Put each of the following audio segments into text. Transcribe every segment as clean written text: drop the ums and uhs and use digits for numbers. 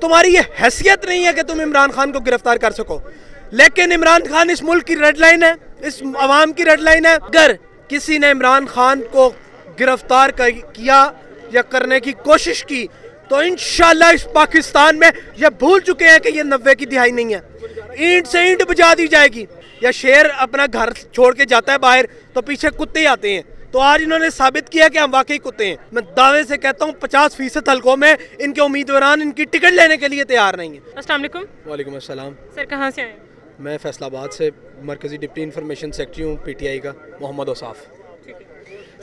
تمہاری یہ حیثیت نہیں ہے کہ تم عمران خان کو گرفتار کر سکو، لیکن عمران خان اس ملک کی ریڈ لائن ہے، اس عوام کی ریڈ لائن ہے۔ اگر کسی نے عمران خان کو گرفتار کیا یا کرنے کی کوشش کی تو انشاءاللہ اس پاکستان میں یہ بھول چکے ہیں کہ یہ 90 کی دہائی نہیں ہے، اینٹ سے اینٹ بجا دی جائے گی۔ یا شیر اپنا گھر چھوڑ کے جاتا ہے باہر تو پیچھے کتے آتے ہیں، تو آج انہوں نے ثابت کیا کہ ہم واقعی کتے ہیں۔ میں دعوے سے کہتا ہوں 50% حلقوں میں ان کے امیدواران ان کی ٹکٹ لینے کے لیے تیار نہیں ہیں۔ السلام علیکم۔ وعلیکم السلام۔ سر کہاں سے آئے؟ میں فیصل آباد سے مرکزی ڈپٹی انفارمیشن سیکرٹری ہوں پی ٹی آئی کا، محمد اوصاف۔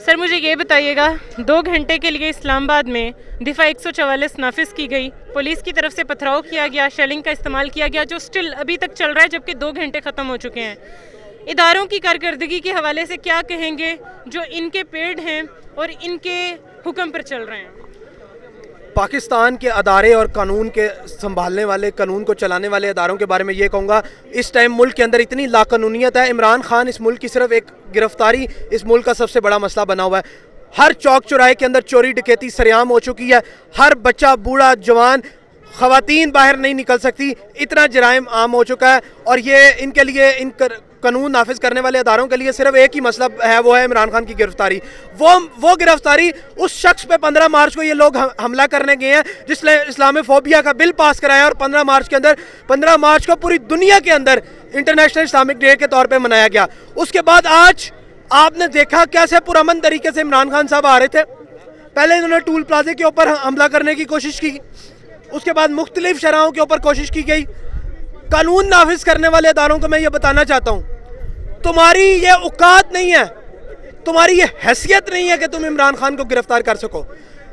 سر مجھے یہ بتائیے گا، 2 گھنٹے کے لیے اسلام آباد میں دفاع 144 نافذ کی گئی، پولیس کی طرف سے پتھراؤ کیا گیا، شیلنگ کا استعمال کیا گیا، جو سٹل ابھی تک چل رہا ہے جبکہ 2 گھنٹے ختم ہو چکے ہیں۔ اداروں کی کارکردگی کے حوالے سے کیا کہیں گے جو ان کے پیڈ ہیں اور ان کے حکم پر چل رہے ہیں؟ پاکستان کے ادارے اور قانون کے سنبھالنے والے، قانون کو چلانے والے اداروں کے بارے میں یہ کہوں گا، اس ٹائم ملک کے اندر اتنی لاقانونیت ہے۔ عمران خان اس ملک کی صرف ایک گرفتاری اس ملک کا سب سے بڑا مسئلہ بنا ہوا ہے۔ ہر چوک چوراہے کے اندر چوری ڈکیتی سریعام ہو چکی ہے، ہر بچہ، بوڑھا، جوان، خواتین باہر نہیں نکل سکتی، اتنا جرائم عام ہو چکا ہے۔ اور یہ ان کے لیے، ان قانون نافذ کرنے والے اداروں کے لیے صرف ایک ہی مسئلہ ہے، وہ ہے عمران خان کی گرفتاری۔ وہ گرفتاری اس شخص پہ 15 مارچ کو یہ لوگ حملہ کرنے گئے ہیں جس نے اسلامی فوبیا کا بل پاس کرایا، اور 15 مارچ کو پوری دنیا کے اندر انٹرنیشنل اسلامک ڈے کے طور پہ منایا گیا۔ اس کے بعد آج آپ نے دیکھا کیسے پرامن طریقے سے عمران خان صاحب آ رہے تھے۔ پہلے انہوں نے ٹول پلازے کے اوپر حملہ کرنے کی کوشش کی، اس کے بعد مختلف شرحوں کے اوپر کوشش کی گئی۔ قانون نافذ کرنے والے اداروں کو میں یہ بتانا چاہتا ہوں، تمہاری یہ اوقات نہیں ہے، تمہاری یہ حیثیت نہیں ہے کہ تم عمران خان کو گرفتار کر سکو،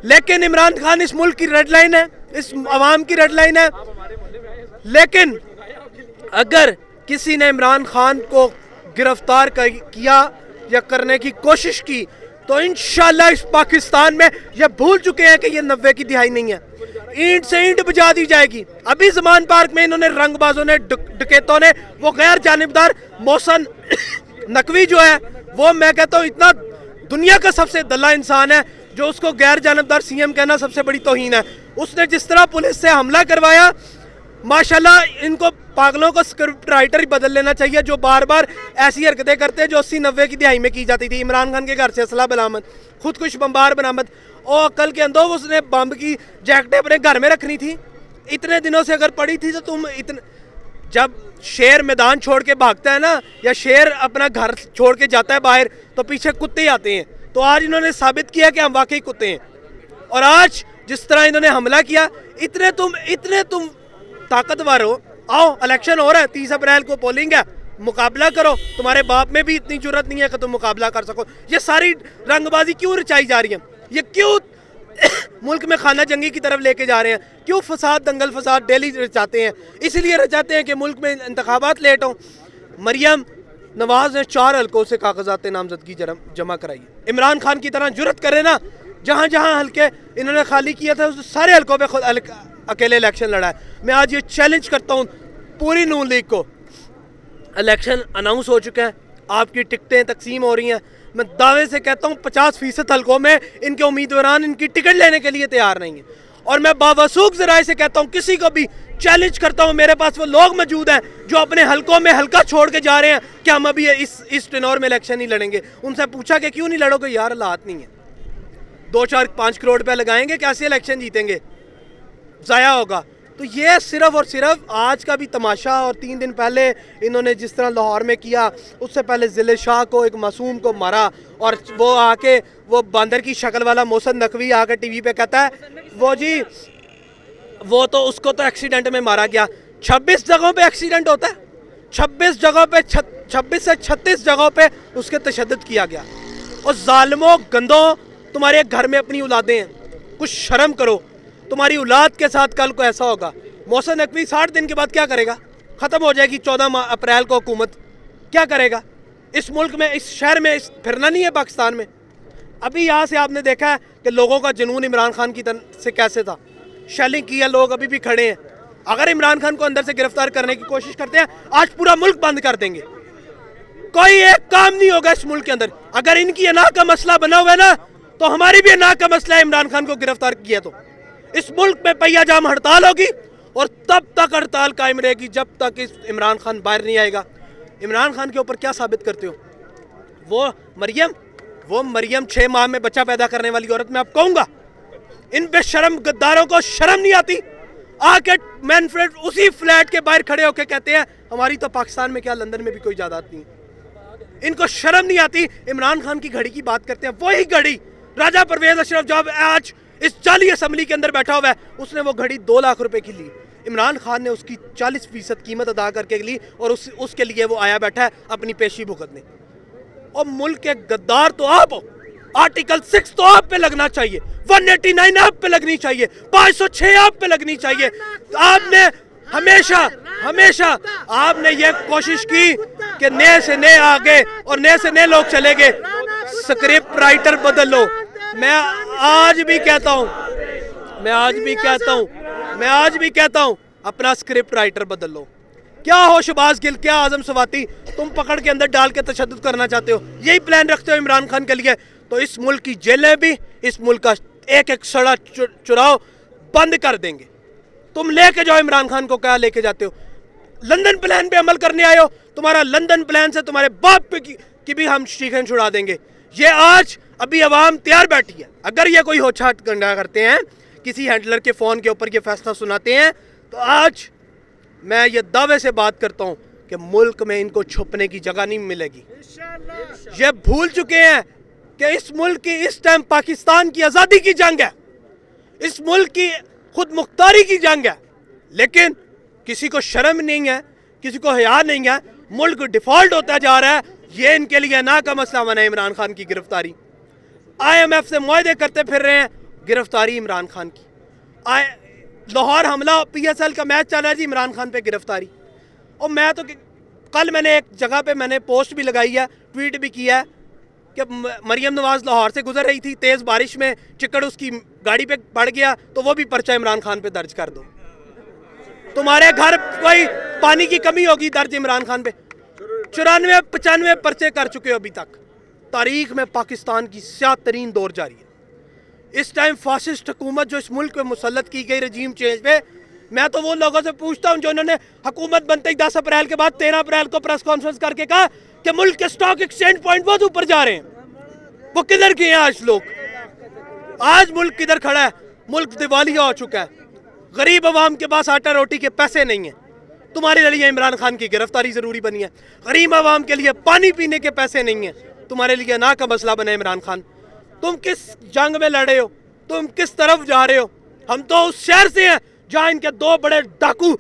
لیکن عمران خان اس ملک کی ریڈ لائن ہے، اس عوام کی ریڈ لائن ہے۔ لیکن اگر کسی نے عمران خان کو گرفتار کیا یا کرنے کی کوشش کی تو انشاءاللہ اس پاکستان میں یہ بھول چکے ہیں کہ یہ 90 کی دہائی نہیں ہے، اینٹ سے اینٹ بجا دی جائے گی۔ ابھی زمان پارک میں انہوں نے رنگ بازوں نے، ڈکیتوں نے، وہ غیر جانبدار محسن نقوی جو ہے، وہ میں کہتا ہوں اتنا دنیا کا سب سے دلہ انسان ہے، جو اس کو غیر جانبدار سی ایم کہنا سب سے بڑی توہین ہے۔ اس نے جس طرح پولیس سے حملہ کروایا، ماشاءاللہ ان کو پاگلوں کو اسکرپٹ رائٹر ہی بدل لینا چاہیے جو بار بار ایسی حرکتیں کرتے ہیں جو 80-90 کی دہائی میں کی جاتی تھی۔ عمران خان کے گھر سے اسلحہ برآمد، خودکش بمبار برآمد، اور عقل کے اندر اس نے بم کی جیکٹیں اپنے گھر میں رکھنی تھی۔ اتنے دنوں سے اگر پڑی تھی تو تم جب شیر میدان چھوڑ کے بھاگتا ہے نا، یا شیر اپنا گھر چھوڑ کے جاتا ہے باہر تو پیچھے کتے آتے ہیں، تو آج انہوں نے ثابت کیا کہ ہم واقعی کتے ہیں۔ اور آج جس طرح انہوں نے حملہ کیا، اتنے تم طاقتور ہو، آؤ الیکشن ہو رہا ہے، 30 اپریل کو پولنگ ہے، مقابلہ کرو۔ تمہارے باپ میں بھی اتنی جرت نہیں ہے کہ تم مقابلہ کر سکو۔ یہ ساری رنگ بازی کیوں رچائی جا رہی ہے؟ یہ کیوں ملک میں خانہ جنگی کی طرف لے کے جا رہے ہیں؟ کیوں فساد، دنگل فساد ڈیلی رچاتے ہیں؟ اس لیے رچاتے ہیں کہ ملک میں انتخابات لیٹ ہوں۔ مریم نواز نے 4 حلقوں سے کاغذات نامزدگی جمع کرائی۔ عمران خان کی طرح جرت کرے نا، جہاں جہاں حلقے انہوں نے خالی کیا تھا اس سارے حلقوں پہ خود اکیلے الیکشن لڑا ہے۔ میں آج یہ چیلنج کرتا ہوں پوری نون لیگ کو، الیکشن اناؤنس ہو چکا ہے، آپ کی ٹکٹیں تقسیم ہو رہی ہیں، میں دعوے سے کہتا ہوں 50% حلقوں میں ان کے امیدواران ان کی ٹکٹ لینے کے لیے تیار نہیں ہیں۔ اور میں باوثوق ذرائع سے کہتا ہوں، کسی کو بھی چیلنج کرتا ہوں، میرے پاس وہ لوگ موجود ہیں جو اپنے حلقوں میں حلقہ چھوڑ کے جا رہے ہیں کہ ہم ابھی اس ٹینور میں الیکشن نہیں لڑیں گے۔ ان سے پوچھا کہ کیوں نہیں لڑو گے؟ یار حالات نہیں ہیں، 2-4-5 کروڑ روپے لگائیں گے، کیسے الیکشن جیتیں گے؟ ضائع ہوگا۔ تو یہ صرف اور صرف آج کا بھی تماشا، اور 3 دن پہلے انہوں نے جس طرح لاہور میں کیا، اس سے پہلے ضلع شاہ کو ایک معصوم کو مارا، اور وہ آ کے وہ باندر کی شکل والا محسن نقوی آ کے ٹی وی پہ کہتا ہے وہ جی وہ تو اس کو تو ایکسیڈنٹ میں مارا گیا۔ 26 جگہوں پہ ایکسیڈنٹ ہوتا ہے، 26 جگہوں پہ 26 سے 36 جگہوں پہ اس کے تشدد کیا گیا۔ اور ظالموں، گندوں، تمہارے گھر میں اپنی اولادیں ہیں، کچھ شرم کرو۔ تمہاری اولاد کے ساتھ کل کو ایسا ہوگا۔ محسن نقوی 60 دن کے بعد کیا کرے گا؟ ختم ہو جائے گی 14 اپریل کو حکومت، کیا کرے گا؟ اس ملک میں، اس شہر میں پھرنا نہیں ہے پاکستان میں۔ ابھی یہاں سے آپ نے دیکھا ہے کہ لوگوں کا جنون عمران خان کی طرف سے کیسے تھا، شیلنگ کیا، لوگ ابھی بھی کھڑے ہیں۔ اگر عمران خان کو اندر سے گرفتار کرنے کی کوشش کرتے ہیں، آج پورا ملک بند کر دیں گے، کوئی ایک کام نہیں ہوگا اس ملک کے اندر۔ اگر ان کی انا کا مسئلہ بنا ہوا ہے نا، تو ہماری بھی انا کا مسئلہ ہے عمران خان کو گرفتار کیا تو۔ اس ملک میں پہیا جام ہڑتال ہوگی اور تب تک ہڑتال قائم رہے گی جب تک اس عمران خان باہر نہیں آئے گا. عمران خان کے اوپر کیا ثابت کرتے ہو؟ وہ مریم 6 ماہ میں بچہ پیدا کرنے والی عورت میں آپ کہوں گا ان بے شرم غداروں کو شرم نہیں آتی؟ آ کے مین فلیٹ اسی فلیٹ کے باہر کھڑے ہو کے کہتے ہیں ہماری تو پاکستان میں کیا لندن میں بھی کوئی جائیداد نہیں ہے. ان کو شرم نہیں آتی. عمران خان کی گھڑی کی بات کرتے ہیں, وہی گھڑی راجہ پرویز اشرف جو آج اس جعلی اسمبلی کے اندر بیٹھا ہوا ہے, اس نے وہ گھڑی 2 لاکھ روپے کی لی. عمران خان نے اس کی 40% قیمت ادا کر کے لی اور اس کے لیے وہ آیا بیٹھا ہے اپنی پیشی بھگتنے. اور ملک کے غدار تو آپ ہو. آرٹیکل 6 تو آپ پہ لگنا چاہیے, 189 آپ پہ لگنی چاہیے, 506 آپ پہ لگنی چاہیے. آپ نے ہمیشہ آپ نے یہ کوشش کی کہ نئے سے نئے آگے اور نئے سے نئے لوگ چلے گئے. سکرپٹ رائٹر بدل لو. میں آج بھی کہتا ہوں اپنا سکرپٹ رائٹر بدل لو. کیا ہو شہباز گل, کیا اعظم سواتی, تم پکڑ کے اندر ڈال کے تشدد کرنا چاہتے ہو, یہی پلان رکھتے ہو عمران خان کے لیے, تو اس ملک کی جیلیں بھی, اس ملک کا ایک سڑا چراؤ بند کر دیں گے. تم لے کے جاؤ عمران خان کو, کیا لے کے جاتے ہو؟ لندن پلان پہ عمل کرنے آئے ہو. تمہارا لندن پلان سے تمہارے باپ پہ کی بھی ہم شیخیں چھڑا دیں گے. یہ آج ابھی عوام تیار بیٹھی ہے. اگر یہ کوئی ہوچھاٹ گنڈا کرتے ہیں, کسی ہینڈلر کے فون کے اوپر یہ فیصلہ سناتے ہیں, تو آج میں یہ دعوے سے بات کرتا ہوں کہ ملک میں ان کو چھپنے کی جگہ نہیں ملے گی. یہ بھول چکے ہیں کہ اس ملک کی اس ٹائم پاکستان کی آزادی کی جنگ ہے, اس ملک کی خود مختاری کی جنگ ہے, لیکن کسی کو شرم نہیں ہے, کسی کو حیا نہیں ہے. ملک ڈیفالٹ ہوتا جا رہا ہے. یہ ان کے لیے نا کا مسئلہ بنا ہے عمران خان کی گرفتاری. IMF سے معاہدے کرتے پھر رہے ہیں, گرفتاری عمران خان کی. لاہور حملہ PSL کا میچ چل رہا ہے جی, عمران خان پہ گرفتاری. اور میں تو کل میں نے ایک جگہ پہ میں نے پوسٹ بھی لگائی ہے, ٹویٹ بھی کیا ہے کہ مریم نواز لاہور سے گزر رہی تھی, تیز بارش میں چکڑ اس کی گاڑی پہ پڑ گیا, تو وہ بھی پرچہ عمران خان پہ درج کر دو. تمہارے گھر کوئی پانی کی کمی ہوگی, درج عمران خان پہ. 94-95 پرچے کر چکے ہو ابھی تک. تاریخ میں پاکستان کی سیاہ ترین دور جاری ہے. اس ٹائم فاسسٹ حکومت جو اس ملک پہ مسلط کی گئی رجیم چینج پہ, میں تو وہ لوگوں سے پوچھتا ہوں جو انہوں نے حکومت بنتے ہی 10 اپریل کے بعد 13 اپریل کو پریس کانفرنس کر کے کہا کہ ملک کے سٹاک ایکسچینج پوائنٹ بہت اوپر جا رہے ہیں, وہ کدھر گئے ہیں آج لوگ؟ آج ملک کدھر کھڑا ہے؟ ملک دیوالیہ ہو چکا ہے. غریب عوام کے پاس آٹا روٹی کے پیسے نہیں ہیں. تمہارے لیے عمران خان کی گرفتاری ضروری بنی ہے. غریب عوام کے لیے پانی پینے کے پیسے نہیں ہیں. تمہارے لیے نا کا مسئلہ بنا ہے عمران خان. تم کس جنگ میں لڑے ہو؟ تم کس طرف جا رہے ہو؟ ہم تو اس شہر سے ہیں جہاں ان کے 2 بڑے ڈاکو,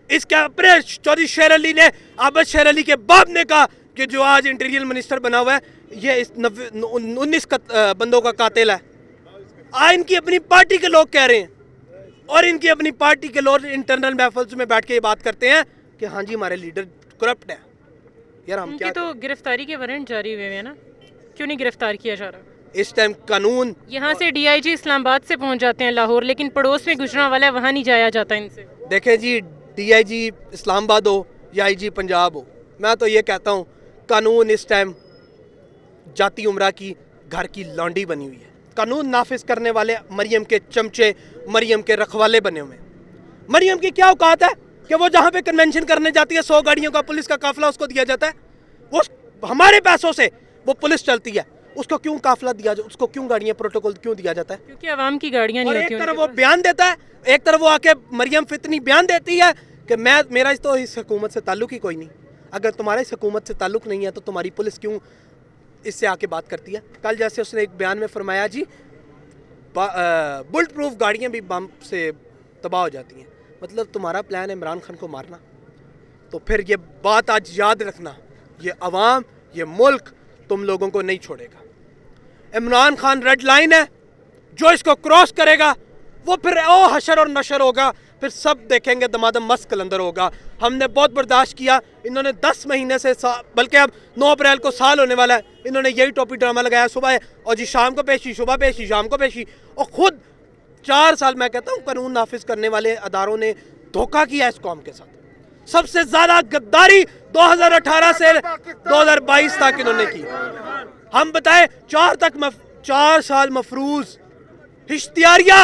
اس کے اپنے چودھری شیر علی نے, عابد شیر علی کے باپ نے کہا کہ جو آج انٹیریئر منسٹر بنا ہوا ہے یہ 19 بندوں کا قاتل ہے. ان کی اپنی پارٹی کے لوگ کہہ رہے ہیں, اور ان کی اپنی پارٹی کے لوگ انٹرنل محفلز میں بیٹھ کے یہ بات کرتے ہیں کہ ہاں جی ہمارے لیڈر کرپٹ ہے. یار ہم کیا تو گرفتاری کے وارنٹ جاری ہوئے ہیں نا, کیوں نہیں گرفتار کیا جا رہا؟ اس ٹائم قانون یہاں سے DIG اسلام آباد سے پہنچ جاتے ہیں لاہور, لیکن پڑوس میں گجرا والا ہے, وہاں نہیں جایا جاتا ان سے. دیکھیں جی, DIG اسلام آباد ہو یا IG پنجاب ہو, میں تو یہ کہتا ہوں قانون اس ٹائم جاتی عمرہ کی گھر کی لانڈی بنی ہوئی ہے. قانون نافذ کرنے والے مریم کے چمچے, مریم کے رکھوالے بنے ہوئے ہیں. مریم کی کیا اوقات ہے کہ وہ جہاں پہ کنونشن کرنے جاتی ہے 100 گاڑیوں کا پولیس کا قافلہ اس کو دیا جاتا ہے. وہ ہمارے پیسوں سے وہ پولیس چلتی ہے, اس کو کیوں قافلہ دیا جاتا ہے, اس کو کیوں گاڑیاں پروٹوکول کیوں دیا جاتا ہے؟ کیونکہ عوام کی گاڑیاں نہیں ہوتی. ایک طرف وہ بیان دیتا ہے, ایک طرف وہ آ کے مریم فتنی بیان دیتی ہے کہ میرا تو اس حکومت سے تعلق ہی کوئی نہیں. اگر تمہارا اس حکومت سے تعلق نہیں ہے تو تمہاری پولیس کیوں اس سے آ کے بات کرتی ہے؟ کل جیسے اس نے ایک بیان میں فرمایا جی بلٹ پروف گاڑیاں بھی بم سے تباہ ہو جاتی ہیں. مطلب تمہارا پلان ہے عمران خان کو مارنا. تو پھر یہ بات آج یاد رکھنا, یہ عوام, یہ ملک تم لوگوں کو نہیں چھوڑے گا. عمران خان ریڈ لائن ہے, جو اس کو کراس کرے گا وہ پھر او حشر اور نشر ہوگا, پھر سب دیکھیں گے دمادم مست کلندر ہوگا. ہم نے بہت برداشت کیا, انہوں نے 10 مہینے سے بلکہ اب 9 اپریل کو سال ہونے والا ہے, انہوں نے یہی ٹوپی ڈرامہ لگایا, صبح اور جی شام کو پیشی, صبح پیشی, شام کو پیشی. اور خود 4 سال میں کہتا ہوں قانون نافذ کرنے والے اداروں نے دھوکہ کیا اس قوم کے ساتھ. سب سے زیادہ غداری 2018 سے 2022 تک انہوں نے کی. ہم بتائیں 4 سال مفروض اشتہاریہ